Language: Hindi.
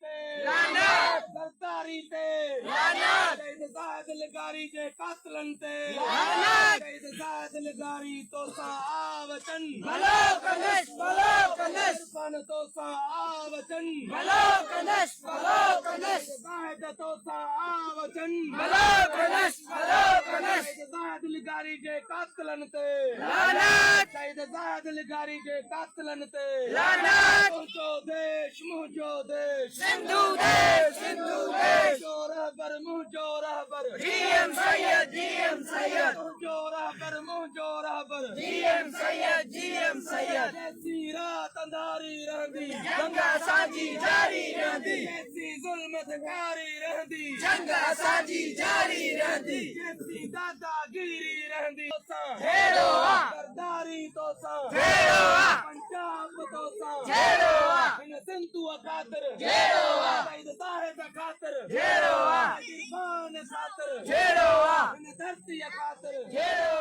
ते लानत गद्दारी ते लानत शहीद ज़ाहिद लगारी जे कातिलन ते लानत शहीद ज़ाहिद लगारी तोसां आवचन भलो कंदुसि इरफान तोसां आवचन भलो कंदुसि ज़ाहिद तोसां आवचन भलो कंदुसि शहीद ज़ाहिद लगारी जे कातिलन ते लानत शहीद ज़ाहिद लगारी जे कातिलन ते लानत मुंहिंजो देश मुंहिंजो देश सिंधु देश मुंहिंजो रहबर डीएम सैयद मुंहिंजो रहबर डीएम सैयद ऐसी रात अंधारी रहंदी जंग असांजी जारी रहंदी ऐसी ज़ुल्म धिकारी रहंदी जंग असांजी जारी रहंदी ऐसी दादागिरी रहंदी तोसां जहिड़ो आहे गद्दारी तोसां जहिड़ो आहे पंजाब तोसां जहिड़ो आहे हिन सिंधुअ ख़ातिर जहिड़ो आहे शहीद ज़ाहिद ख़ातिर जहिड़ो आहे इरफान ख़ातिर जहिड़ो आहे हिन धरतीअ ख़ातिर जहिड़ो